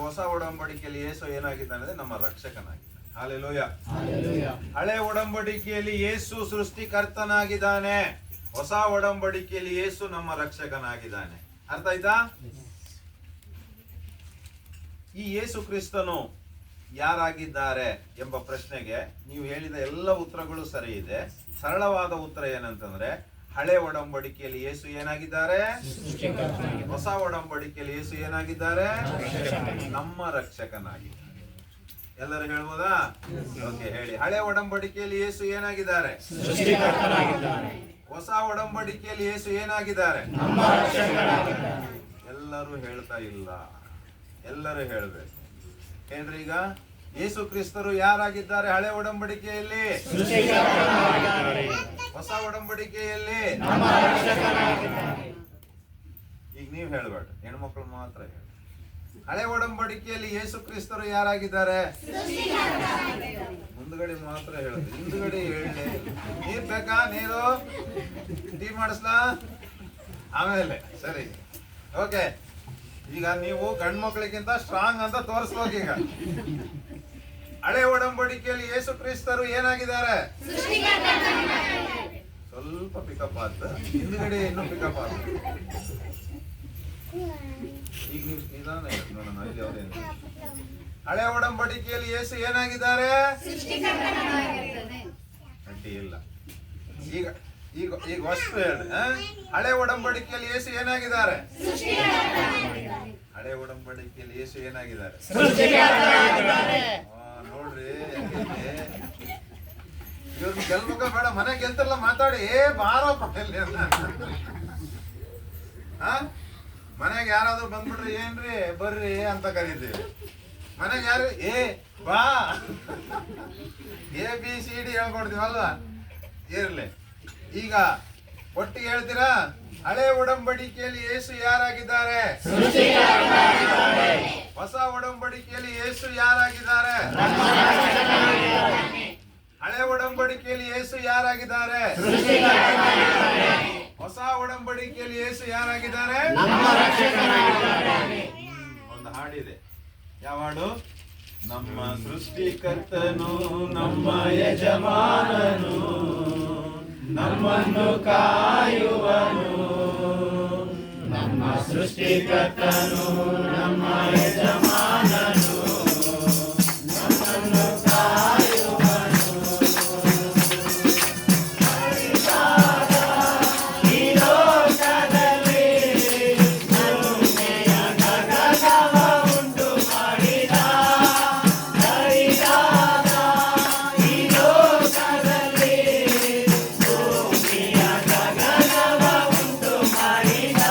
ಹೊಸ ಒಡಂಬಡಿಕೆಯಲ್ಲಿ ಯೇಸು ಏನಾಗಿದ್ದಾನೆ? ನಮ್ಮ ರಕ್ಷಕನಾಗಿದ್ದಾನೆ. ಹಲ್ಲೆಲೂಯ. ಹಳೆ ಒಡಂಬಡಿಕೆಯಲ್ಲಿ ಯೇಸು ಸೃಷ್ಟಿಕರ್ತನಾಗಿದ್ದಾನೆ. ಹೊಸ ಒಡಂಬಡಿಕೆಯಲ್ಲಿ ಯೇಸು ನಮ್ಮ ರಕ್ಷಕನಾಗಿದ್ದಾನೆ. ಅರ್ಥ ಆಯ್ತಾ? ಈ ಯೇಸು ಕ್ರಿಸ್ತನು ಯಾರಾಗಿದ್ದಾರೆ ಎಂಬ ಪ್ರಶ್ನೆಗೆ ನೀವು ಹೇಳಿದ ಎಲ್ಲ ಉತ್ತರಗಳು ಸರಿ ಇದೆ. ಸರಳವಾದ ಉತ್ತರ ಏನಂತಂದ್ರೆ, ಹಳೆ ಒಡಂಬಡಿಕೆಯಲ್ಲಿ ಯೇಸು ಏನಾಗಿದ್ದಾರೆ? ಹೊಸ ಒಡಂಬಡಿಕೆಯಲ್ಲಿ ಯೇಸು ಏನಾಗಿದ್ದಾರೆ? ನಮ್ಮ ರಕ್ಷಕನಾಗಿದ್ದಾರೆ. ಎಲ್ಲರೂ ಹೇಳ್ಬೋದಾ? ಓಕೆ, ಹೇಳಿ. ಹಳೆ ಒಡಂಬಡಿಕೆಯಲ್ಲಿ ಯೇಸು ಏನಾಗಿದ್ದಾರೆ? ಹೊಸ ಒಡಂಬಡಿಕೆಯಲ್ಲಿ ಯೇಸು ಏನಾಗಿದ್ದಾರೆ? ಎಲ್ಲರೂ ಹೇಳ್ತಾ ಇಲ್ಲ, ಎಲ್ಲರೂ ಹೇಳ್ಬೇಕು. ಹೇಳ್ರಿ ಈಗ, ಯೇಸು ಕ್ರಿಸ್ತರು ಯಾರಾಗಿದ್ದಾರೆ? ಹಳೆ ಒಡಂಬಡಿಕೆಯಲ್ಲಿ, ಹೊಸ ಒಡಂಬಡಿಕೆಯಲ್ಲಿ. ಈಗ ನೀವು ಹೇಳ್ಬೇಡ, ಹೆಣ್ಮಕ್ಳು ಮಾತ್ರ ಹೇಳಿ. ಹಳೆ ಒಡಂಬಡಿಕೆಯಲ್ಲಿ ಯೇಸು ಕ್ರಿಸ್ತರು ಯಾರಾಗಿದ್ದಾರೆ? ಮುಂದ್ಗಡೆ ಮಾತ್ರ ಹೇಳುದು, ಹಿಂದ್ಗಡೆ ಹೇಳಿ. ನೀರ್ ಬೇಕಾ? ನೀರು ಟೀ ಮಾಡಿಸ್ಲಾ? ಆಮೇಲೆ ಸರಿ, ಓಕೆ. ಈಗ ನೀವು ಗಂಡು ಮಕ್ಕಳಿಗಿಂತ ಸ್ಟ್ರಾಂಗ್ ಅಂತ ತೋರಿಸ್ಬೇಕು. ಈಗ ಹಳೆ ಒಡಂಬಡಿಕೆಯಲ್ಲಿ ಯೇಸು ಕ್ರಿಸ್ತರು ಏನಾಗಿದ್ದಾರೆ? ಸ್ವಲ್ಪ ಪಿಕಪ್ ಆತ, ಹಿಂದ್ಗಡೆ ಇನ್ನೂ ಪಿಕಪ್ ಆತ. ಈಗ ನೀವು ನಿಧಾನ ನೋಡೋಣ, ಇಲ್ಲಿ ಅವ್ರೇನು. ಹಳೆ ಒಡಂಬಡಿಕೆಯಲ್ಲಿ ಯೇಸು ಏನಾಗಿದ್ದಾರೆ? ಅಡ್ಡಿ ಇಲ್ಲ. ಈಗ ಈಗ ಈಗ ಅಷ್ಟು ಹೇಳಿ. ಹಳೆ ಒಡಂಬಡಿಕೆಯಲ್ಲಿ ಯೇಸು ಏನಾಗಿದ್ದಾರೆ? ಹಳೆ ಒಡಂಬಡಿಕೆಯಲ್ಲಿ ಯೇಸು ಏನಾಗಿದ್ದಾರೆ? ನೋಡ್ರಿ, ಇವ್ರನ್ನ ಗೆಲ್ಬೇಕ ಬೇಡ? ಮನೆ ಗೆಲ್ತಾರಲ್ಲ, ಮಾತಾಡಿ. ಬಾರಪ್ಪ ಇಲ್ಲಿ. ಮನೆಗೆ ಯಾರಾದ್ರೂ ಬಂದ್ಬಿಟ್ರಿ, ಏನ್ರಿ ಬರ್ರಿ ಅಂತ ಕರೀತೀವಿ. ಮನೆಗೆ ಯಾರು ಬಾ ABCD ಹೇಳ್ಕೊಡ್ತೀವಲ್ವಾ? ಇರ್ಲಿ. ಈಗ ಒಟ್ಟಿಗೆ ಹೇಳ್ತೀರಾ? ಹಳೆ ಒಡಂಬಡಿಕೆಯಲ್ಲಿ ಯೇಸು ಯಾರಾಗಿದ್ದಾರೆ? ಹೊಸ ಒಡಂಬಡಿಕೆಯಲ್ಲಿ ಯೇಸು ಯಾರಾಗಿದ್ದಾರೆ? ಹಳೆ ಒಡಂಬಡಿಕೆಯಲ್ಲಿ ಯೇಸು ಯಾರಾಗಿದ್ದಾರೆ? ಹೊಸ ಒಡಂಬಡಿಕೆಯಲ್ಲಿ ಯೇಸು ಯಾರಾಗಿದ್ದಾರೆ? ಒಂದು ಹಾಡಿದೆ. ಯಾವ ಹಾಡು? ನಮ್ಮ ಸೃಷ್ಟಿಕರ್ತನು, ನಮ್ಮ ಯಜಮಾನನು, ನಮ್ಮನ್ನು ಕಾಯುವನು. ನಮ್ಮ ಸೃಷ್ಟಿಕರ್ತನು, ನಮ್ಮ ಯಜಮಾನನು, ನಮ್ಮನ್ನು ಕಾಯುವನು. ಈ ಲೋಕದಲ್ಲಿ ಕರುಣೆಯ ಗಗನವ ಉಂಟು ಮಾಡಿದ. ಈ ಲೋಕದಲ್ಲಿ ಗಗನವ ಉಂಟು ಮಾಡಿದ.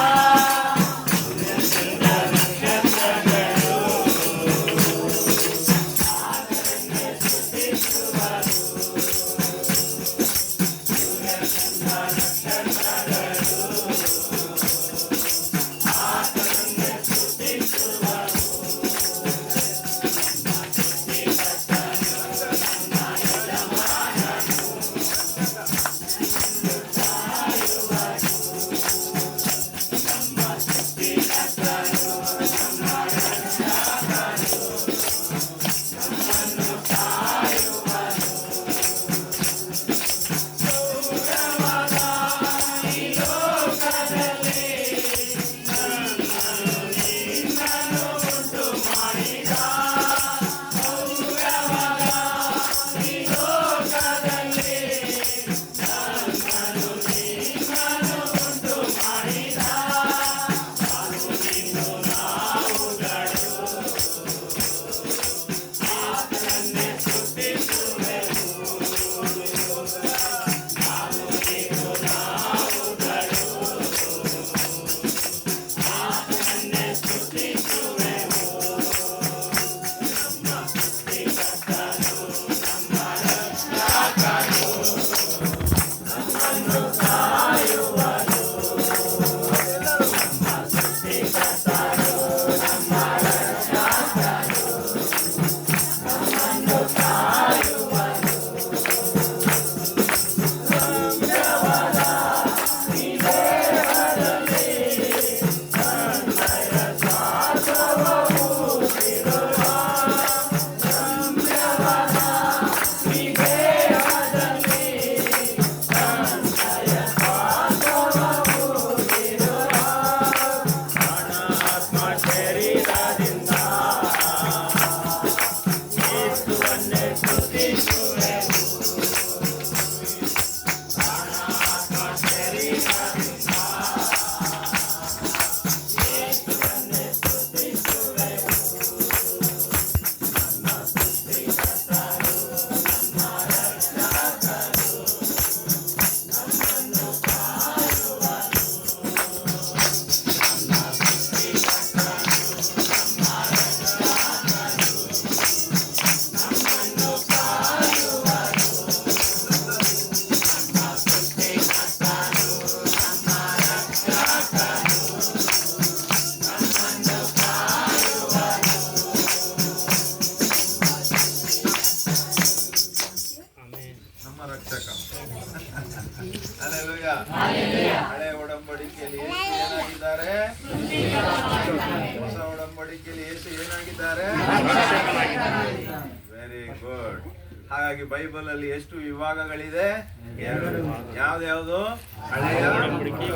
ಒಡಂಬಡಿಕೆಯಲ್ಲಿ ಯೇಸು ಏನಾಗಿದ್ದಾರೆ? Very good. ಹಾಗಾಗಿ ಬೈಬಲ್ ಅಲ್ಲಿ ಎಷ್ಟು ವಿಭಾಗಗಳಿದೆ? ಎರಡು. ಯಾವ್ದು? ಹಳೆಯ ಒಡಂಬಡಿಕೆ,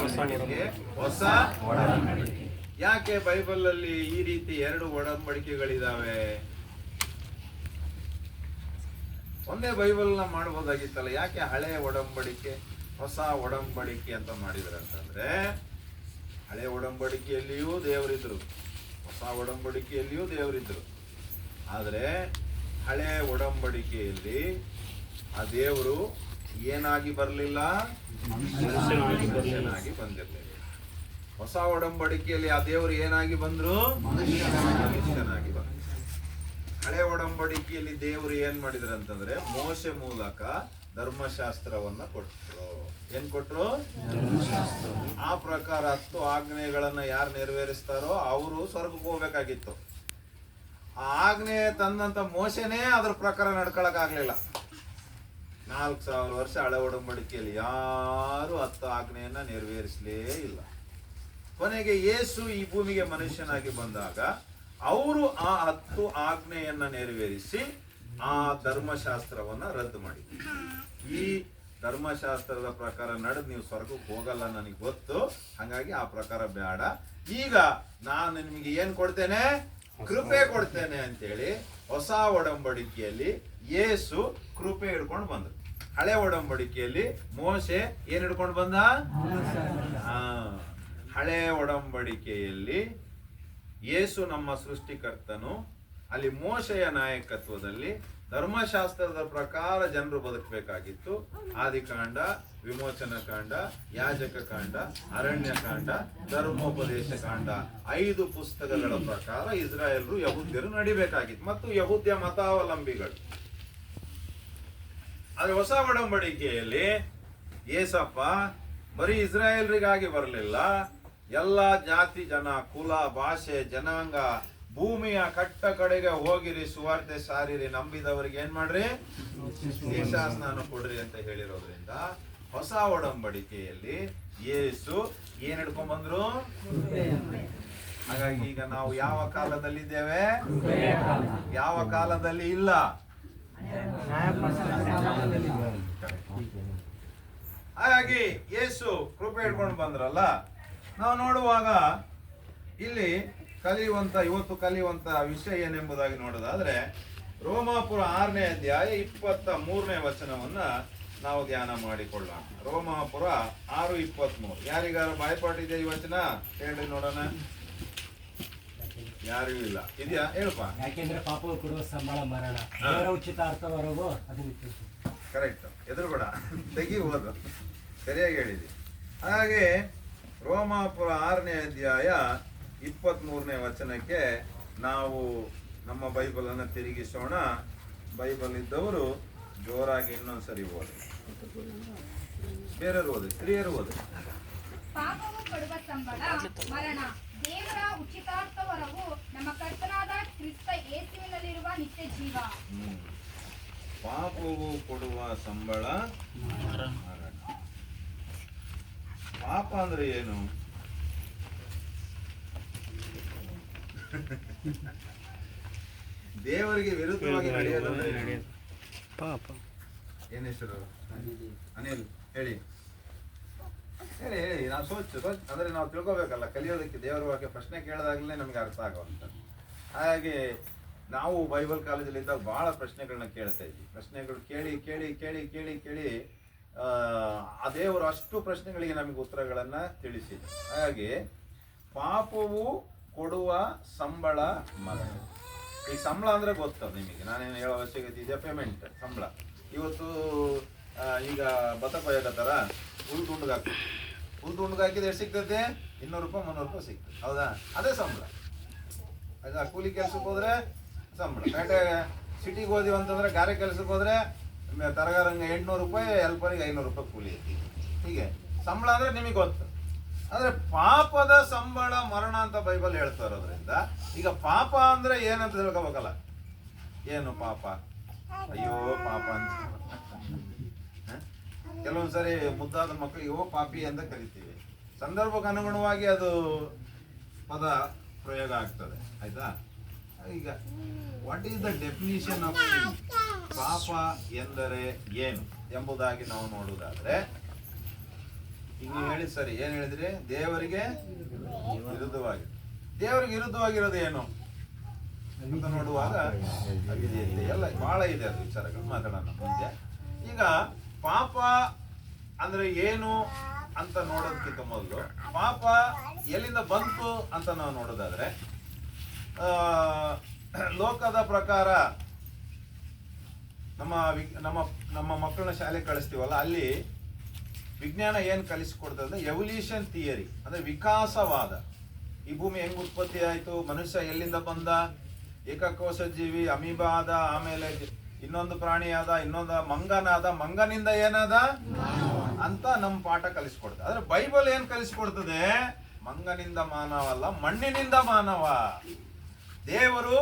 ಹೊಸ ಒಡಂಬಡಿಕೆ. ಯಾಕೆ ಬೈಬಲ್ ಅಲ್ಲಿ ಈ ರೀತಿ ಎರಡು ಒಡಂಬಡಿಕೆಗಳಿದಾವೆ? ಒಂದೇ ಬೈಬಲ್ ನ ಮಾಡಬಹುದಾಗಿತ್ತಲ್ಲ, ಯಾಕೆ ಹಳೆಯ ಒಡಂಬಡಿಕೆ ಹೊಸ ಒಡಂಬಡಿಕೆ ಅಂತ ಮಾಡಿದ್ರು ಅಂತಂದ್ರೆ, ಹಳೆ ಒಡಂಬಡಿಕೆಯಲ್ಲಿಯೂ ದೇವರಿದ್ರು, ಹೊಸ ಒಡಂಬಡಿಕೆಯಲ್ಲಿಯೂ ದೇವರಿದ್ರು. ಆದರೆ ಹಳೆ ಒಡಂಬಡಿಕೆಯಲ್ಲಿ ಆ ದೇವರು ಏನಾಗಿ ಬರಲಿಲ್ಲ? ಮನುಷ್ಯನಾಗಿ ಬಂದಿರಲಿಲ್ಲ. ಹೊಸ ಒಡಂಬಡಿಕೆಯಲ್ಲಿ ಆ ದೇವರು ಏನಾಗಿ ಬಂದ್ರು? ಮನುಷ್ಯನಾಗಿ ಬಂದ್ರು. ಹಳೆ ಒಡಂಬಡಿಕೆಯಲ್ಲಿ ದೇವರು ಏನ್ ಮಾಡಿದ್ರು ಅಂತಂದ್ರೆ, ಮೋಶೆ ಮೂಲಕ ಧರ್ಮಶಾಸ್ತ್ರವನ್ನ ಕೊಟ್ಟರು. ಏನ್ ಕೊಟ್ರು? ಆ ಪ್ರಕಾರ 10 ಆಜ್ಞೆಗಳನ್ನ ಯಾರು ನೆರವೇರಿಸ್ತಾರೋ ಅವರು ಸ್ವರ್ಗಕ್ಕೆ ಹೋಗ್ಬೇಕಾಗಿತ್ತು. ಆ ಆಜ್ಞೆ ತಂದಂತ ಮೋಶೆನೇ ಅದ್ರ ಪ್ರಕಾರ ನಡ್ಕೊಳಕ್ ಆಗ್ಲಿಲ್ಲ. 4000 ವರ್ಷ ಹಳೆ ಒಡಂಬಡಿಕೆಯಲ್ಲಿ ಯಾರು 10 ಆಜ್ಞೆಯನ್ನ ನೆರವೇರಿಸಲೇ ಇಲ್ಲ. ಕೊನೆಗೆ ಯೇಸು ಈ ಭೂಮಿಗೆ ಮನುಷ್ಯನಾಗಿ ಬಂದಾಗ ಅವರು ಆ 10 ಆಜ್ಞೆಯನ್ನ ನೆರವೇರಿಸಿ ಆ ಧರ್ಮಶಾಸ್ತ್ರವನ್ನ ರದ್ದು ಮಾಡಿದ್ರು. ಈ ಧರ್ಮಶಾಸ್ತ್ರದ ಪ್ರಕಾರ ನಡೆದು ನೀವು ಸ್ವರ್ಗಕ್ಕೆ ಹೋಗಲ್ಲ, ನನಗೆ ಗೊತ್ತು, ಹಾಗಾಗಿ ಆ ಪ್ರಕಾರ ಬೇಡ, ಈಗ ನಾನು ನಿಮಗೆ ಏನ್ ಕೊಡ್ತೇನೆ? ಕೃಪೆ ಕೊಡ್ತೇನೆ ಅಂತೇಳಿ ಹೊಸ ಒಡಂಬಡಿಕೆಯಲ್ಲಿ ಯೇಸು ಕೃಪೆ ಹಿಡ್ಕೊಂಡು ಬಂದ್ರು. ಹಳೆ ಒಡಂಬಡಿಕೆಯಲ್ಲಿ ಮೋಶೆ ಏನ್ ಹಿಡ್ಕೊಂಡು ಬಂದ? ಹಳೆ ಒಡಂಬಡಿಕೆಯಲ್ಲಿ ಯೇಸು ನಮ್ಮ ಸೃಷ್ಟಿಕರ್ತನು, ಅಲ್ಲಿ ಮೋಶೆಯ ನಾಯಕತ್ವದಲ್ಲಿ ಧರ್ಮಶಾಸ್ತ್ರದ ಪ್ರಕಾರ ಜನರು ಬದುಕಬೇಕಾಗಿತ್ತು. ಆದಿಕಾಂಡ, ವಿಮೋಚನ ಕಾಂಡ, ಯಾಜಕ ಕಾಂಡ, ಅರಣ್ಯ ಕಾಂಡ, ಧರ್ಮೋಪದೇಶ ಕಾಂಡ, 5 ಪುಸ್ತಕಗಳ ಪ್ರಕಾರ ಇಸ್ರಾಯೇಲ್ರು ಯಹೂದ್ಯರು ನಡಿಬೇಕಾಗಿತ್ತು, ಮತ್ತು ಯಹೂದ್ಯ ಮತಾವಲಂಬಿಗಳು. ಆದ್ರೆ ಹೊಸ ಒಡಂಬಡಿಕೆಯಲ್ಲಿ ಯೇಸಪ್ಪ ಬರೀ ಇಸ್ರಾಯೇಲ್ರಿಗಾಗಿ ಬರಲಿಲ್ಲ, ಎಲ್ಲ ಜಾತಿ ಜನ, ಕುಲ, ಭಾಷೆ, ಜನಾಂಗ, ಭೂಮಿಯ ಕಟ್ಟ ಕಡೆಗೆ ಹೋಗಿರಿ, ಸುವಾರ್ತೆ ಸಾರಿರಿ, ನಂಬಿದವರಿಗೆ ಏನ್ ಮಾಡ್ರಿ? ದೀಕ್ಷಾ ಸ್ನಾನ ಕೊಡ್ರಿ ಅಂತ ಹೇಳಿರೋದ್ರಿಂದ ಹೊಸ ಒಡಂಬಡಿಕೆಯಲ್ಲಿ ಯೇಸು ಏನ್ ಹಿಡ್ಕೊಂಡ್ ಬಂದ್ರು? ಹಾಗಾಗಿ ಈಗ ನಾವು ಯಾವ ಕಾಲದಲ್ಲಿದ್ದೇವೆ? ಯಾವ ಕಾಲದಲ್ಲಿ ಇಲ್ಲ? ಹಾಗಾಗಿ ಯೇಸು ಕೃಪೆ ಹಿಡ್ಕೊಂಡು ಬಂದ್ರಲ್ಲ. ನಾವು ನೋಡುವಾಗ ಇಲ್ಲಿ ಇವತ್ತು ಕಲಿಯುವಂತ ವಿಷಯ ಏನೆಂಬುದಾಗಿ ನೋಡೋದಾದ್ರೆ, ರೋಮಾಪುರ 6ನೇ ಅಧ್ಯಾಯ 23ನೇ ವಚನವನ್ನ ನಾವು ಧ್ಯಾನ ಮಾಡಿಕೊಳ್ಳೋಣ. ರೋಮಾಪುರ 6:23. ಯಾರಿಗಾರ ಬಾಯ್ಪಾಟಿದೆ ಈ ವಚನ? ಹೇಳ್ರಿ ನೋಡೋಣ. ಯಾರಿಗೂ ಇಲ್ಲ. ಇದೆಯಾ? ಹೇಳಪ್ಪ. ಯಾಕೆಂದ್ರೆ ಪಾಪವು ಕೊಡುವ ಸಂಬಳ ಮರಣ, ಉಚಿತ ಅರ್ಥವರೆಗೂ ಅದು ಕರೆಕ್ಟ್. ಎದುರುಬೇಡ, ತೆಗಿ ಹೋದು, ಸರಿಯಾಗಿ ಹೇಳಿದಿ. ಹಾಗೆ ರೋಮಾಪುರ 6ನೇ ಅಧ್ಯಾಯ 23ನೇ ವಚನಕ್ಕೆ ನಾವು ನಮ್ಮ ಬೈಬಲ್ ಅನ್ನ ತಿರುಗಿಸೋಣ. ಬೈಬಲ್ ಇದ್ದವರು ಜೋರಾಗಿ ಇನ್ನೊಂದ್ಸರಿ ಓದಿ. ಬೇರೆಯವರು ಓದಿ, ಸ್ತ್ರೀಯರು ಓದಿ. ಪಾಪವು ಕೊಡುವ ಸಂಬಳ ಮರಣ, ದೇವರ ಉಚಿತಾರ್ಥವರವು ನಮ್ಮ ಕರ್ತನಾದ ಕ್ರಿಸ್ತ ಯೇಸುವಿನಲ್ಲಿರುವ ನಿತ್ಯ ಜೀವ. ಪಾಪವು ಕೊಡುವ ಸಂಬಳ ಮರಣ. ಪಾಪ ಅಂದ್ರೆ ಏನು? ದೇವರಿಗೆ ವಿರುದ್ಧವಾಗಿ ನಡೆಯೋದಂದ್ರೆ ಪಾಪ. ಏನ್ ಹೆಸರು? ಅನಿಲ್, ಹೇಳಿ ಹೇಳಿ ಹೇಳಿ. ನಾವು ಸೋಚ್ ಅಂದ್ರೆ ನಾವು ತಿಳ್ಕೊಬೇಕಲ್ಲ, ಕಲಿಯೋದಕ್ಕೆ ದೇವರ ಬಗ್ಗೆ ಪ್ರಶ್ನೆ ಕೇಳಿದಾಗಲೇ ನಮ್ಗೆ ಅರ್ಥ ಆಗುವಂತ. ಹಾಗೆ ನಾವು ಬೈಬಲ್ ಕಾಲೇಜಲ್ಲಿ ಇದ್ದಾಗ ಬಹಳ ಪ್ರಶ್ನೆಗಳನ್ನ ಕೇಳ್ತಾ ಇದ್ವಿ. ಪ್ರಶ್ನೆಗಳು ಕೇಳಿ ಕೇಳಿ ಕೇಳಿ ಕೇಳಿ ಕೇಳಿ ಆ ದೇವರು ಅಷ್ಟು ಪ್ರಶ್ನೆಗಳಿಗೆ ನಮಗೆ ಉತ್ತರಗಳನ್ನ ತಿಳಿಸಿದ್ರು. ಹಾಗೆ ಪಾಪವು ಕೊಡುವ ಸಂಬಳ ಮರಣ. ಈ ಸಂಬಳ ಅಂದ್ರೆ ಗೊತ್ತದ ನಿಮಗೆ, ನಾನೇನು ಹೇಳೋ ಅವಶ್ಯಕತೆ ಇದೆ? ಪೇಮೆಂಟ್, ಸಂಬಳ. ಇವತ್ತು ಈಗ ಭತ್ತ ಕೊಯ್ಯಕತ್ತಾರ, ಹುಲ್ ಹಾಕಿದ್ರೆ ಎಷ್ಟು ಸಿಗ್ತದೆ? 200 ರೂಪಾಯಿ 300 ರೂಪಾಯಿ ಸಿಗ್ತದೆ, ಹೌದಾ? ಅದೇ ಸಂಬಳ. ಆಯ್ತಾ? ಕೂಲಿ ಕೆಲ್ಸಕ್ಕೆ ಹೋದ್ರೆ ಸಂಬಳ. ಪೇಟೆ ಸಿಟಿಗೆ ಹೋದಿವಿ ಅಂತಂದ್ರೆ, ಗಾರೆ ಕೆಲ್ಸಕ್ಕೆ ಹೋದ್ರೆ ತರಗಾರಂಗೆ 800 ರೂಪಾಯಿ, ಹೆಲ್ಪರಿಗೆ 500 ರೂಪಾಯಿ ಕೂಲಿ. ಹೀಗೆ ಸಂಬಳ ಅಂದ್ರೆ ನಿಮಗೆ ಗೊತ್ತು. ಆದ್ರೆ ಪಾಪದ ಸಂಬಳ ಮರಣ ಅಂತ ಬೈಬಲ್ ಹೇಳ್ತಾ ಇರೋದ್ರಿಂದ, ಈಗ ಪಾಪ ಅಂದ್ರೆ ಏನಂತ ತಿಳ್ಕೊಬೇಕಲ್ಲ. ಏನು ಪಾಪ? ಅಯ್ಯೋ ಪಾಪ ಅಂತ. ಕೆಲವೊಂದ್ಸರಿ ಮುದ್ದಾದ ಮಕ್ಕಳು ಅಯ್ಯೋ ಪಾಪಿ ಅಂತ ಕರಿತೀವಿ. ಸಂದರ್ಭಕ್ಕೆ ಅನುಗುಣವಾಗಿ ಅದು ಪದ ಪ್ರಯೋಗ ಆಗ್ತದೆ. ಆಯ್ತಾ? ಈಗ what is the definition of ಪಾಪ ಎಂದರೆ ಏನು ಎಂಬುದಾಗಿ ನಾವು ನೋಡುವುದಾದ್ರೆ, ಈಗ ನೀವು ಹೇಳಿ ಸರಿ, ಏನ್ ಹೇಳಿದ್ರಿ? ದೇವರಿಗೆ ವಿರುದ್ಧವಾಗಿದೆ. ದೇವರಿಗೆ ವಿರುದ್ಧವಾಗಿರೋದು ಏನು ಅಂತ ನೋಡುವಾಗ ಅವಿಧೇಯತೆ ಎಲ್ಲ ಬಹಳ ಇದೆ, ಅದು ವಿಚಾರಗಳು ಮಾತಾಡೋಣ ಮುಂದೆ. ಈಗ ಪಾಪ ಅಂದ್ರೆ ಏನು ಅಂತ ನೋಡೋದಕ್ಕಿಂತ ಮೊದಲು ಪಾಪ ಎಲ್ಲಿಂದ ಬಂತು ಅಂತ ನಾವು ನೋಡೋದಾದ್ರೆ, ಲೋಕದ ಪ್ರಕಾರ ನಮ್ಮ ನಮ್ಮ ನಮ್ಮ ಮಕ್ಕಳನ್ನ ಶಾಲೆ ಕಳಿಸ್ತೀವಲ್ಲ, ಅಲ್ಲಿ ವಿಜ್ಞಾನ ಏನ್ ಕಲಿಸಿಕೊಡ್ತದೆ ಅಂದ್ರೆ ಎವಲ್ಯೂಷನ್ ಥಿಯರಿ, ಅಂದ್ರೆ ವಿಕಾಸವಾದ. ಈ ಭೂಮಿ ಹೆಂಗ್ ಉತ್ಪತ್ತಿ ಆಯ್ತು, ಮನುಷ್ಯ ಎಲ್ಲಿಂದ ಬಂದ, ಏಕಕೋಶ ಜೀವಿ ಅಮೀಬಾ ಆದ, ಆಮೇಲೆ ಇನ್ನೊಂದು ಪ್ರಾಣಿ ಆದ, ಇನ್ನೊಂದು ಮಂಗನಾದ, ಮಂಗನಿಂದ ಏನಾದ ಅಂತ ನಮ್ಮ ಪಾಠ ಕಲಿಸ್ಕೊಡ್ತದೆ. ಆದ್ರೆ ಬೈಬಲ್ ಏನ್ ಕಲಿಸ್ಕೊಡ್ತದೆ? ಮಂಗನಿಂದ ಮಾನವ ಅಲ್ಲ, ಮಣ್ಣಿನಿಂದ ಮಾನವ. ದೇವರು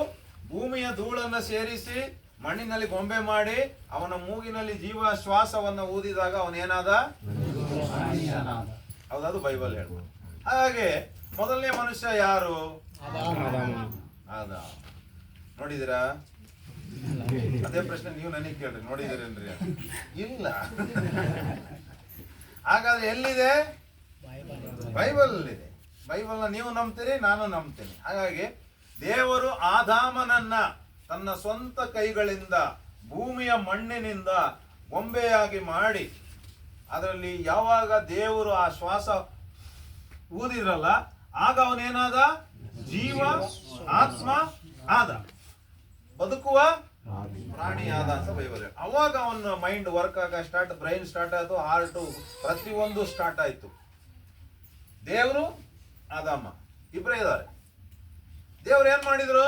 ಭೂಮಿಯ ಧೂಳನ್ನ ಸೇರಿಸಿ ಮಣ್ಣಿನಲ್ಲಿ ಗೊಂಬೆ ಮಾಡಿ ಅವನ ಮೂಗಿನಲ್ಲಿ ಜೀವ ಶ್ವಾಸವನ್ನ ಊದಿದಾಗ ಅವನೇನಾದ? ಹೌದದು ಬೈಬಲ್ ಹೇಳ್ಬೋದು. ಹಾಗೆ ಮೊದಲನೇ ಮನುಷ್ಯ ಯಾರು? ಆದ. ನೋಡಿದಿರಾ? ಅದೇ ಪ್ರಶ್ನೆ ನೀವು ನನಗೆ ಕೇಳ್ರಿ, ನೋಡಿದಿರೇನ್ರಿ? ಇಲ್ಲ. ಹಾಗಾದ್ರೆ ಎಲ್ಲಿದೆ? ಬೈಬಲ್ ಇದೆ. ಬೈಬಲ್ನ ನೀವು ನಂಬ್ತೀರಿ, ನಾನು ನಂಬ್ತೀನಿ. ಹಾಗಾಗಿ ದೇವರು ಆದಾಮನನ್ನ ತನ್ನ ಸ್ವಂತ ಕೈಗಳಿಂದ ಭೂಮಿಯ ಮಣ್ಣಿನಿಂದ ಗೊಂಬೆಯಾಗಿ ಮಾಡಿ, ಅದರಲ್ಲಿ ಯಾವಾಗ ದೇವರು ಆ ಶ್ವಾಸ ಊದಿದ್ರಲ್ಲ, ಆಗ ಅವನೇನಾದ? ಜೀವ ಆತ್ಮ ಆದ, ಬದುಕುವ ಪ್ರಾಣಿ ಆದ ಅಂತ ಬೈಬಲ್. ಅವಾಗ ಅವನ ಮೈಂಡ್ ವರ್ಕ್ ಆಗ ಸ್ಟಾರ್ಟ್, ಬ್ರೈನ್ ಸ್ಟಾರ್ಟ್ ಆಯ್ತು, ಹಾರ್ಟು ಪ್ರತಿಯೊಂದು ಸ್ಟಾರ್ಟ್ ಆಯ್ತು. ದೇವರು ಆದಾಮ ಇಬ್ಬರೇ ಇದ್ದಾರೆ. ದೇವ್ರು ಏನ್ ಮಾಡಿದ್ರು?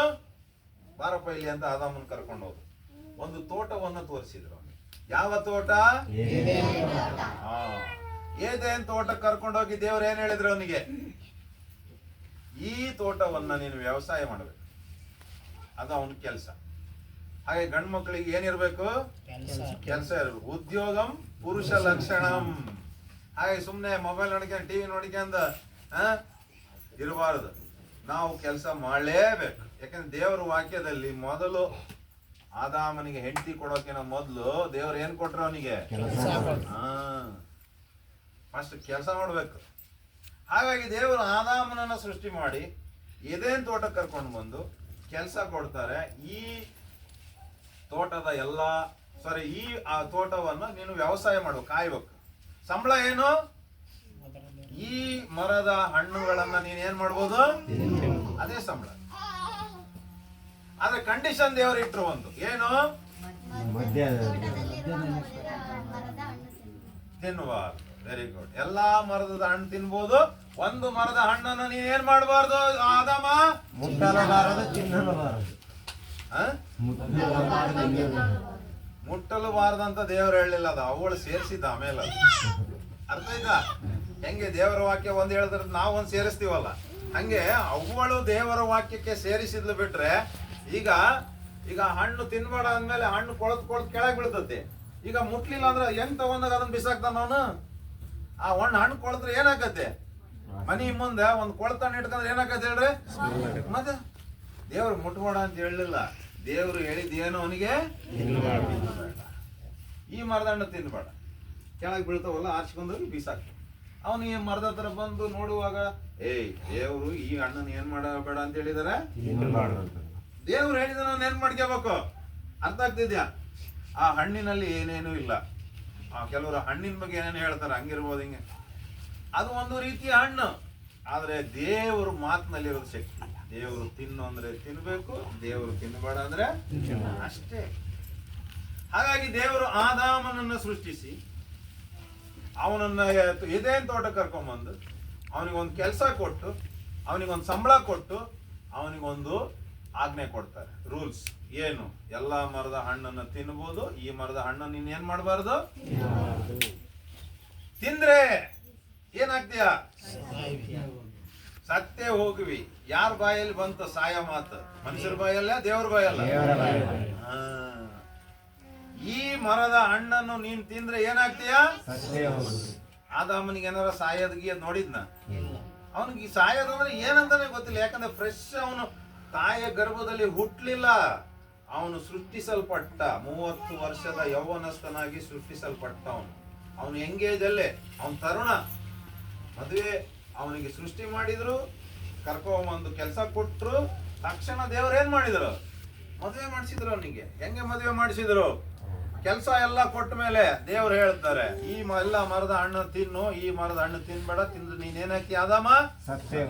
ಬಾರಪ್ಪ ಇಲ್ಲಿ ಅಂತ ಆದಾಮನ್ ಕರ್ಕೊಂಡು ಹೋದ್ರು. ಒಂದು ತೋಟವನ್ನು ತೋರಿಸಿದ್ರು ಅವನಿಗೆ. ಯಾವ ತೋಟ? ಏದೇನ್ ತೋಟಕ್ಕೆ ಕರ್ಕೊಂಡು ಹೋಗಿ ದೇವ್ರು ಏನ್ ಹೇಳಿದ್ರು ಅವನಿಗೆ? ಈ ತೋಟವನ್ನ ನೀನು ವ್ಯವಸಾಯ ಮಾಡಬೇಕು, ಅದು ಅವನ ಕೆಲಸ. ಹಾಗೆ ಗಂಡು ಮಕ್ಕಳಿಗೆ ಏನಿರ್ಬೇಕು? ಕೆಲಸ ಇರಬೇಕು. ಉದ್ಯೋಗಂ ಪುರುಷ ಲಕ್ಷಣಂ. ಹಾಗೆ ಸುಮ್ಮನೆ ಮೊಬೈಲ್ ನೋಡ್ಕೊಂಡು ಟಿವಿ ನೋಡ್ಕೊಂಡ ಇರಬಾರದು. ನಾವು ಕೆಲಸ ಮಾಡಲೇಬೇಕು. ಯಾಕಂದ್ರೆ ದೇವರ ವಾಕ್ಯದಲ್ಲಿ ಮೊದಲು ಆದಾಮನಿಗೆ ಹೆಂಡತಿ ಕೊಡೋಕಿನ ಮೊದಲು ದೇವ್ರು ಏನ್ ಕೊಟ್ರು ಅವನಿಗೆ? ಫಸ್ಟ್ ಕೆಲಸ ಮಾಡ್ಬೇಕು. ಹಾಗಾಗಿ ದೇವರು ಆದಾಮನನ್ನ ಸೃಷ್ಟಿ ಮಾಡಿ ಏದೇನ್ ತೋಟಕ್ಕೆ ಕರ್ಕೊಂಡು ಬಂದು ಕೆಲಸ ಕೊಡ್ತಾರೆ. ಈ ತೋಟದ ಈ ತೋಟವನ್ನ ನೀನು ವ್ಯವಸಾಯ ಮಾಡ್ಬೇಕು, ಕಾಯ್ಬೇಕು. ಸಂಬಳ ಏನು? ಈ ಮರದ ಹಣ್ಣುಗಳನ್ನ ನೀನ್ ಏನ್ ಮಾಡ್ಬೋದು? ಅದೇ ಸಂಬಳ. ಆದ್ರೆ ಕಂಡೀಷನ್ ದೇವರು ಇಟ್ರು ಒಂದು, ಏನು? ತಿನ್ಬಾರ್ದು. Very good. ಎಲ್ಲಾ ಮರದ ಹಣ್ಣು ತಿನ್ಬೋದು, ಒಂದು ಮರದ ಹಣ್ಣನ್ನು ನೀನ್ ಏನ್ ಮಾಡಬಾರ್ದು ಆದಾಮ? ಮುಟ್ಟಲಬಾರದು, ತಿನ್ನಲಬಾರದು. ಮುಟ್ಟಲಬಾರದಂತ ದೇವರು ಹೇಳಲಿಲ್ಲ, ಅದು ಅವಳು ಸೇರಿಸಿದ್ದ ಆಮೇಲೆ. ಅರ್ಥ ಆಯ್ತಾ? ಹೆಂಗೆ ದೇವರ ವಾಕ್ಯ ಒಂದ್ ಹೇಳಿದ್ರೆ ನಾವು ಒಂದ್ ಸೇರಿಸ್ತೀವಲ್ಲ, ಹಂಗೆ ಅವಳು ದೇವರ ವಾಕ್ಯಕ್ಕೆ ಸೇರಿಸಿದ್ಲು. ಬಿಟ್ರೆ ಈಗ ಹಣ್ಣು ತಿನ್ಬೇಡ ಅಂದ್ಮೇಲೆ ಹಣ್ಣು ಕೊಳತ್ ಕೆಳಗೆ ಬೀಳ್ತತಿ. ಈಗ ಮುಟ್ಲಿಲ್ಲ ಅಂದ್ರೆ ಹೆಂಗ್ ತಗೊಂಡಾಗ ಅದನ್ನ ಬಿಸಾಕ್ತಾನ ಅವನು. ಆ ಹಣ್ಣು ಕೊಳತ್ರೆ ಏನಾಗತ್ತೆ? ಮನಿ ಮುಂದೆ ಒಂದ್ ಕೊಳತಣ್ಣ ಇಟ್ಕೊಂಡ್ರೆ ಏನಾಗತ್ತೆ ಹೇಳ್ರಿ? ಮತ್ತೆ ದೇವ್ರು ಮುಟ್ಬೇಡ ಅಂತ ಹೇಳಲಿಲ್ಲ. ದೇವ್ರು ಹೇಳಿದ್ದೇನು ಅವನಿಗೆ? ಈ ಮರದ ಹಣ್ಣು ತಿನ್ಬೇಡ, ಕೆಳಗೆ ಬೀಳ್ತಾವಲ್ಲ ಆರ್ಸ್ಕೊಂಡೋಗಿ ಬಿಸಾಕ. ಅವನಿಗೆ ಮರದ ಹತ್ರ ಬಂದು ನೋಡುವಾಗ, ದೇವ್ರು ಈ ಹಣ್ಣನ್ನು ಏನ್ ಮಾಡಬೇಡ ಅಂತ ಹೇಳಿದಾರೆ. ದೇವ್ರು ಹೇಳಿದ ನಾವು ನೆನ್ ಮಾಡ್ಕೋಬೇಕು. ಅರ್ಥ ಆಗ್ತಿದ್ಯಾ? ಆ ಹಣ್ಣಿನಲ್ಲಿ ಏನೇನು ಇಲ್ಲ. ಕೆಲವರು ಹಣ್ಣಿನ ಬಗ್ಗೆ ಏನೇನು ಹೇಳ್ತಾರೆ, ಹಂಗಿರ್ಬೋದು ಹಿಂಗೆ. ಅದು ಒಂದು ರೀತಿಯ ಹಣ್ಣು. ಆದ್ರೆ ದೇವರು ಮಾತಿನಲ್ಲಿರೋದು ಶಕ್ತಿ. ದೇವರು ತಿನ್ನು ಅಂದ್ರೆ ತಿನ್ಬೇಕು, ದೇವರು ತಿನ್ನಬೇಡ ಅಂದ್ರೆ ಅಷ್ಟೇ. ಹಾಗಾಗಿ ದೇವರು ಆದಾಮನನ್ನ ಸೃಷ್ಟಿಸಿ ಅವನನ್ನ ಇದೇನ್ ತೋಟ ಕರ್ಕೊಂಡ್ಬಂದು ಅವನಿಗೊಂದು ಕೆಲಸ ಕೊಟ್ಟು, ಅವನಿಗೊಂದು ಸಂಬಳ ಕೊಟ್ಟು, ಅವನಿಗೊಂದು ಆಜ್ಞೆ ಕೊಡ್ತಾರೆ, ರೂಲ್ಸ್. ಏನು? ಎಲ್ಲಾ ಮರದ ಹಣ್ಣನ್ನು ತಿನ್ಬೋದು, ಈ ಮರದ ಹಣ್ಣನ್ನು ನೀನ್ ಏನ್ ಮಾಡಬಾರ್ದು. ತಿಂದ್ರೆ ಏನಾಗ್ತೀಯ? ಸತ್ತೇ ಹೋಗ್ವಿ. ಯಾರ ಬಾಯಲ್ಲಿ ಬಂತು ಸಾಯ ಮಾತು? ಮನುಷ್ಯರ ಬಾಯಲ್ಲ, ದೇವ್ರ ಬಾಯಲ್ಲ. ಈ ಮರದ ಹಣ್ಣನ್ನು ನೀನ್ ತಿಂದ್ರೆ ಏನಾಗ್ತೀಯ? ಆದಾಮನಿಗೆ ಏನಾರ ಸಾಯೋದ್ ಗೀಯದ್ ನೋಡಿದ್ನ? ಅವನಿಗೆ ಸಾಯೋದಂದ್ರೆ ಏನಂತಾನೆ ಗೊತ್ತಿಲ್ಲ. ಯಾಕಂದ್ರೆ ಫ್ರೆಶ್ ಅವನು ತಾಯಿಯ ಗರ್ಭದಲ್ಲಿ ಹುಟ್ಟಲಿಲ್ಲ, ಅವನು ಸೃಷ್ಟಿಸಲ್ಪಟ್ಟ. 30 ವರ್ಷದ ಯೌವನಸ್ಥನಾಗಿ ಸೃಷ್ಟಿಸಲ್ಪಟ್ಟ. ಅವನು ಎಂಗೇಜ್ ಅಲ್ಲೇ, ಅವನು ತರುಣ. ಮದುವೆ ಅವನಿಗೆ ಸೃಷ್ಟಿ ಮಾಡಿದ್ರು, ಕರ್ಕೊಂಬಂದು ಕೆಲಸ ಕೊಟ್ರು. ತಕ್ಷಣ ದೇವ್ರು ಏನ್ ಮಾಡಿದ್ರು? ಮದುವೆ ಮಾಡಿಸಿದ್ರು. ಅವನಿಗೆ ಹೆಂಗೆ ಮದುವೆ ಮಾಡಿಸಿದ್ರು? ಕೆಲಸ ಎಲ್ಲ ಕೊಟ್ಟ ಮೇಲೆ ದೇವ್ರು ಹೇಳ್ತಾರೆ, ಈ ಎಲ್ಲ ಮರದ ಹಣ್ಣು ತಿನ್ನು, ಈ ಮರದ ಹಣ್ಣು ತಿನ್ಬೇಡ, ತಿಂದು ನೀನೇನಕ್ಕೆ ಆದಾಮ ಸತ್ಯ.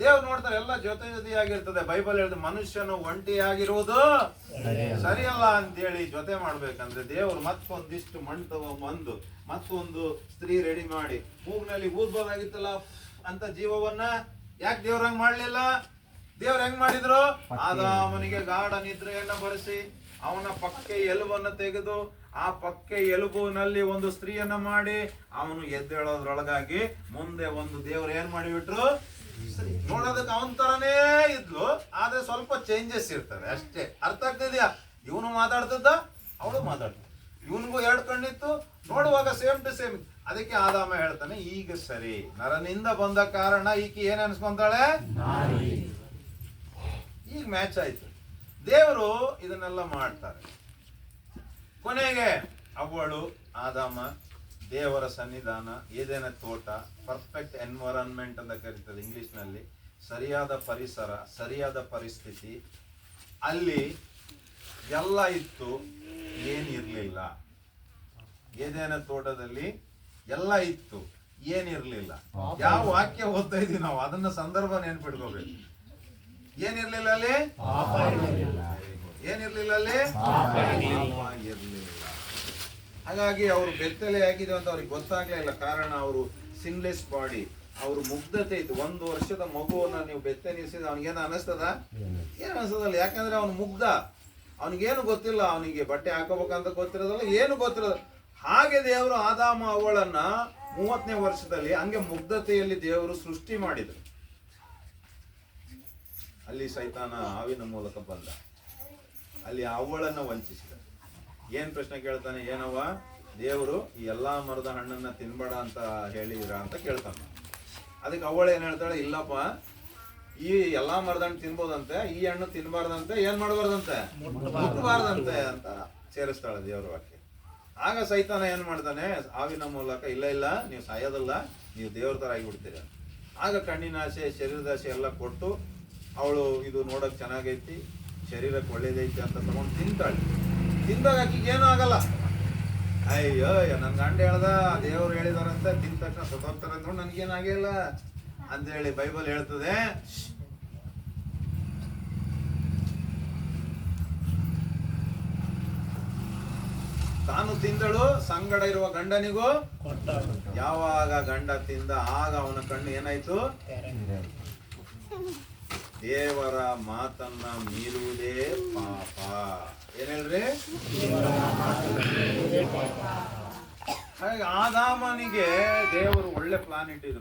ದೇವ್ರು ನೋಡ್ತಾರೆ, ಎಲ್ಲ ಜೊತೆ ಜೊತೆಯಾಗಿರ್ತದೆ. ಬೈಬಲ್ ಹೇಳಿದ ಮನುಷ್ಯನು ಒಂಟಿಯಾಗಿರುವುದು ಸರಿಯಲ್ಲ ಅಂತೇಳಿ ಜೊತೆ ಮಾಡ್ಬೇಕಂದ್ರೆ ದೇವ್ರು ಮತ್ತೊಂದಿಷ್ಟು ಮಣ್ಣು ತಗೊಂಬಂದು ಮತ್ತೊಂದು ಸ್ತ್ರೀ ರೆಡಿ ಮಾಡಿ ಮೂಗ್ನಲ್ಲಿ ಊದ್ಬೋದಾಗಿತ್ತಲ್ಲ ಅಂತ ಜೀವವನ್ನ ಯಾಕೆ ದೇವ್ರ ಹಂಗ್ ಮಾಡ್ಲಿಲ್ಲ? ದೇವ್ರ ಹೆಂಗ್ ಮಾಡಿದ್ರು? ಆದಾಮನಿಗೆ ಗಾಢ ನಿದ್ರೆಯನ್ನ ಬರೆಸಿ ಅವನ ಪಕ್ಕೆ ಎಲುಬನ್ನ ತೆಗೆದು ಆ ಪಕ್ಕೆ ಎಲುಬಿನಲ್ಲಿ ಒಂದು ಸ್ತ್ರೀಯನ್ನ ಮಾಡಿ ಅವನು ಎದ್ದೇಳೋದ್ರೊಳಗಾಗಿ ಮುಂದೆ ಒಂದು ದೇವ್ರು ಏನ್ ಮಾಡಿಬಿಟ್ರು? ನೋಡೋದಕ್ಕೆ ಅವನ ತರನೇ ಇದ್ಲು, ಆದ್ರೆ ಸ್ವಲ್ಪ ಚೇಂಜಸ್ ಇರ್ತವೆ ಅಷ್ಟೇ. ಅರ್ಥ ಆಗ್ತಿದ್ಯಾ? ಇವನು ಮಾತಾಡ್ತಿದ್ದ, ಅವಳು ಮಾತಾಡ್ತಿದ್ದ, ಇವನಿಗೂ 2 ಕಣ್ಣಿತ್ತು, ನೋಡುವಾಗ ಸೇಮ್ ಟು ಸೇಮ್. ಅದಕ್ಕೆ ಆದಾಮ ಹೇಳ್ತಾನೆ, ಈಗ ಸರಿ, ನರನಿಂದ ಬಂದ ಕಾರಣ ಈಕೆ ಏನ್ ಅನ್ಸ್ಕೊಂತಾಳೆ? ಈಗ ಮ್ಯಾಚ್ ಆಯ್ತು. ದೇವರು ಇದನ್ನೆಲ್ಲ ಮಾಡ್ತಾರೆ. ಕೊನೆಗೆ ಅವಳು ಆದಾಮ ದೇವರ ಸನ್ನಿಧಾನ, ಏದೇನ ತೋಟ, ಪರ್ಫೆಕ್ಟ್ ಎನ್ವೈರನ್ಮೆಂಟ್ ಅಂತ ಕರೀತದೆ ಇಂಗ್ಲಿಷ್ನಲ್ಲಿ. ಸರಿಯಾದ ಪರಿಸರ, ಸರಿಯಾದ ಪರಿಸ್ಥಿತಿ, ಅಲ್ಲಿ ಎಲ್ಲ ಇತ್ತು, ಏನಿರಲಿಲ್ಲ. ಏದೇನ ತೋಟದಲ್ಲಿ ಎಲ್ಲ ಇತ್ತು, ಏನಿರ್ಲಿಲ್ಲ. ಯಾವ ವಾಕ್ಯ ಓದ್ತಾ ಇದೀವಿ ನಾವು, ಅದನ್ನ ಸಂದರ್ಭ ನೆನ್ಪಿಟ್ಕೋಬೇಕು. ಏನಿರ್ಲಿಲ್ಲ ಅಲ್ಲಿ? ಏನಿರ್ಲಿಲ್ಲ ಅಲ್ಲಿ? ಇರ್ಲಿಲ್ಲ. ಹಾಗಾಗಿ ಅವರು ಬೆತ್ತಲೆ ಆಗಿದೆ ಅಂತ ಅವ್ರಿಗೆ ಗೊತ್ತಾಗ್ಲೇ ಇಲ್ಲ. ಕಾರಣ ಅವರು ಸಿನ್ಲೆಸ್ ಬಾಡಿ, ಅವರು ಮುಗ್ಧತೆ ಇತ್ತು. 1 ವರ್ಷದ ಮಗುವನ್ನ ನೀವು ಬೆತ್ತನಿಸಿದ ಅವನಿಗೇನು ಅನಿಸ್ತದ? ಏನು ಅನಿಸ್ತದಲ್ಲ, ಯಾಕಂದ್ರೆ ಅವನು ಮುಗ್ಧ, ಅವನಿಗೇನು ಗೊತ್ತಿಲ್ಲ, ಅವನಿಗೆ ಬಟ್ಟೆ ಹಾಕೋಬೇಕಂತ ಗೊತ್ತಿರೋದಲ್ಲ, ಏನು ಗೊತ್ತಿರೋದು. ಹಾಗೆ ದೇವರು ಆದಾಮ ಅವಳನ್ನ 30ನೇ ವರ್ಷದಲ್ಲಿ ಹಂಗೆ ಮುಗ್ಧತೆಯಲ್ಲಿ ದೇವರು ಸೃಷ್ಟಿ ಮಾಡಿದ್ರು. ಅಲ್ಲಿ ಸೈತಾನ ಹಾವಿನ ಮೂಲಕ ಬಂದ, ಅಲ್ಲಿ ಅವಳನ್ನ ವಂಚಿಸಿದ. ಏನ್ ಪ್ರಶ್ನೆ ಕೇಳ್ತಾನೆ? ಏನವ್ವ, ದೇವರು ಈ ಎಲ್ಲಾ ಮರದ ಹಣ್ಣನ್ನ ತಿನ್ಬೇಡ ಅಂತ ಹೇಳಿದ್ರ ಅಂತ ಕೇಳ್ತಾನ. ಅದಕ್ಕೆ ಅವಳು ಏನ್ ಹೇಳ್ತಾಳೆ? ಇಲ್ಲಪ್ಪ, ಈ ಎಲ್ಲಾ ಮರದ ಹಣ್ಣು ತಿನ್ಬೋದಂತೆ, ಈ ಹಣ್ಣು ತಿನ್ಬಾರ್ದಂತೆ, ಏನ್ ಮಾಡಬಾರ್ದಂತೆ, ಮುಟ್ಟಬಾರ್ದಂತೆ ಅಂತ ಸೇರಿಸ್ತಾಳೆ ದೇವ್ರ ವಾಕ್ಯ. ಆಗ ಸೈತಾನ ಏನ್ ಮಾಡ್ತಾನೆ? ಹಾವಿನ ಮೂಲಕ, ಇಲ್ಲ ಇಲ್ಲ, ನೀವು ಸಾಯೋದಲ್ಲ, ನೀವು ದೇವ್ರ ತರ ಆಗಿಬಿಡ್ತೀರ. ಆಗ ಕಣ್ಣಿನ ಆಸೆ, ಶರೀರದ ಆಸೆ ಎಲ್ಲ ಕೊಟ್ಟು ಅವಳು ಇದು ನೋಡಕ್ ಚೆನ್ನಾಗೈತಿ, ಶರೀರಕ್ಕೆ ಒಳ್ಳೇದೈತಿ ಅಂತ ತಗೊಂಡು ತಿಂತಾಳೆ. ತಿಂದಾಗ ಆಕಿಗೆ ಏನೂ ಆಗಲ್ಲ. ಅಯ್ಯೋ, ನನ್ ಗಂಡ ಹೇಳ್ದ, ದೇವ್ರು ಹೇಳಿದಾರಂತ, ತಿಂದ ತಕ್ಷಣ ಸತ್ತೋಗ್ತಾರೆ ಅಂದ್ಕೊಂಡು ನನ್ಗೇನಾಗಿಲ್ಲ ಅಂತೇಳಿ ಬೈಬಲ್ ಹೇಳ್ತದೆ. ತಾನು ತಿಂದಳು, ಸಂಗಡ ಇರುವ ಗಂಡನಿಗೂ. ಯಾವಾಗ ಗಂಡ ತಿಂದ ಆಗ ಅವನ ಕಣ್ಣು ಏನಾಯ್ತು? ದೇವರ ಮಾತನ್ನ ಮೀರುವುದೇ ಪಾಪ. ಏನ್ ಹೇಳ್ರಿ? ಹಾಗೆ ಆದಾಮನಿಗೆ ದೇವರು ಒಳ್ಳೆ ಪ್ಲಾನ್ ಇಟ್ಟಿದ್ರು.